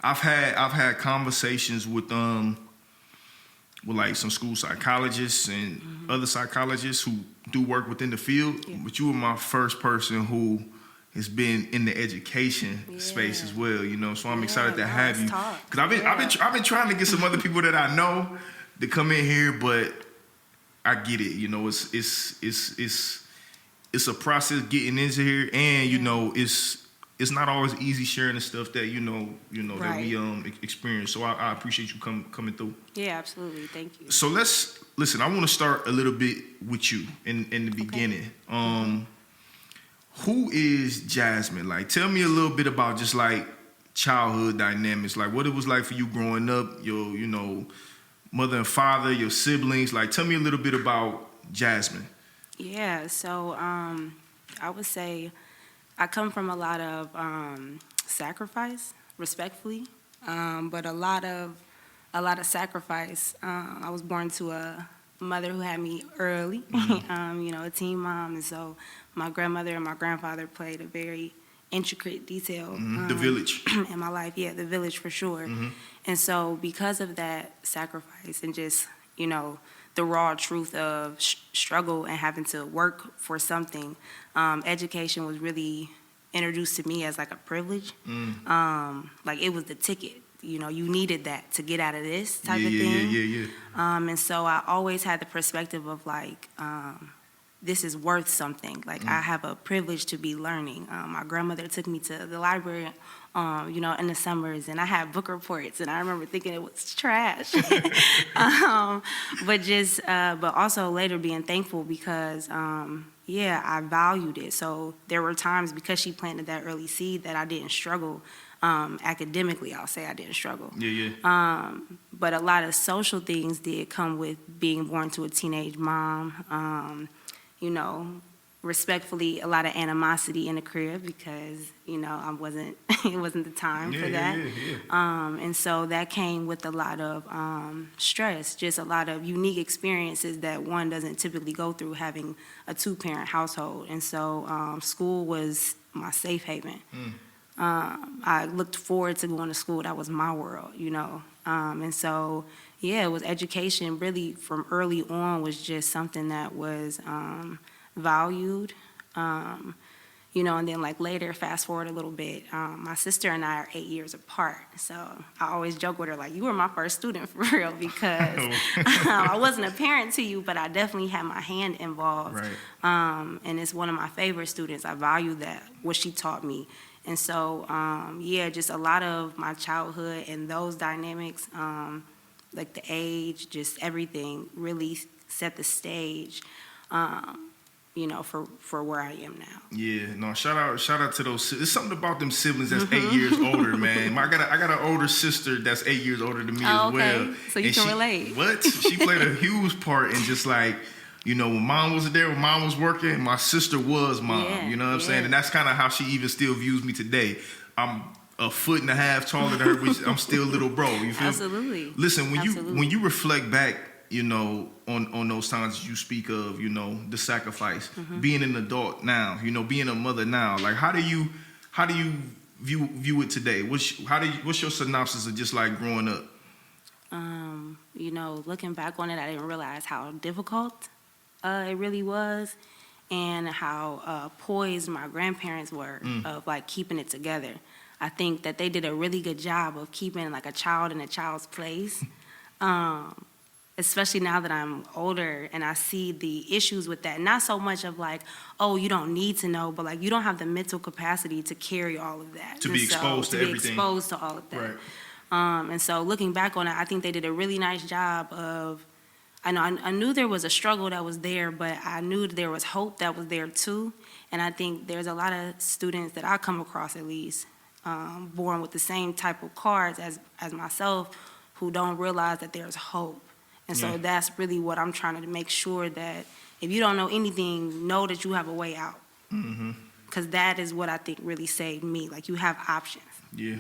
I've had conversations with like some school psychologists and other psychologists who do work within the field, but you were my first person who has been in the education space as well, you know. So I'm excited to have you, because I've been trying to get some other people that I know to come in here, but I get it, you know. It's a process getting into here, and you know, it's not always easy sharing the stuff that you know that we experience. So I appreciate you coming through. Yeah, absolutely. Thank you. So let's listen. I want to start a little bit with you in the beginning. Who is Jasmyn? Like, tell me a little bit about just like childhood dynamics, like what it was like for you growing up, your mother and father, your siblings. Like, tell me a little bit about Jasmyn. Yeah. So I would say I come from a lot of sacrifice, respectfully, but a lot of sacrifice. I was born to a mother who had me early, a teen mom, and so my grandmother and my grandfather played a very intricate detail the village in my life. Yeah, the village for sure. And so because of that sacrifice and just the raw truth of struggle and having to work for something, education was really introduced to me as like a privilege. Like it was the ticket. You needed that to get out of this type of thing. And so I always had the perspective of like, this is worth something. Like I have a privilege to be learning. My grandmother took me to the library, in the summers, and I had book reports, and I remember thinking it was trash. But also later being thankful because, I valued it. So there were times because she planted that early seed that I didn't struggle. Academically, I'll say I didn't struggle. But a lot of social things did come with being born to a teenage mom. Respectfully, a lot of animosity in the crib because, I wasn't, it wasn't the time for that. And so that came with a lot of stress, just a lot of unique experiences that one doesn't typically go through having a two-parent household. And so school was my safe haven. I looked forward to going to school. That was my world, And so, it was education really from early on was just something that was valued. And then like later, fast forward a little bit, my sister and I are 8 years apart. So I always joke with her, like, you were my first student for real because I wasn't a parent to you, but I definitely had my hand involved. And it's one of my favorite students. I value that, what she taught me. And so, just a lot of my childhood and those dynamics, like the age, just everything really set the stage, for where I am now. Shout out to those. There's something about them siblings that's 8 years older, man. I got an older sister that's 8 years older than me as well. So you can relate. What? She played a huge part in just like, when mom wasn't there, when mom was working, my sister was mom. You know what I'm saying? And that's kind of how she even still views me today. I'm a foot and a half taller than her, which I'm still little bro. You feel? Absolutely. Listen, when you reflect back, on those times you speak of, the sacrifice, being an adult now, being a mother now, like how do you view it today? What's your synopsis of just like growing up? Looking back on it, I didn't realize how difficult it really was, and how poised my grandparents were of like keeping it together. I think that they did a really good job of keeping like a child in a child's place. Especially now that I'm older and I see the issues with that. Not so much of like, oh, you don't need to know, but like you don't have the mental capacity to carry all of that. To be exposed to everything. To be exposed to all of that. And so looking back on it, I think they did a really nice job of, I knew there was a struggle that was there, but I knew there was hope that was there too. And I think there's a lot of students that I come across at least, born with the same type of cards as myself, who don't realize that there's hope. And so that's really what I'm trying to make sure that if you don't know anything, know that you have a way out. Because that is what I think really saved me. Like, you have options. Yeah.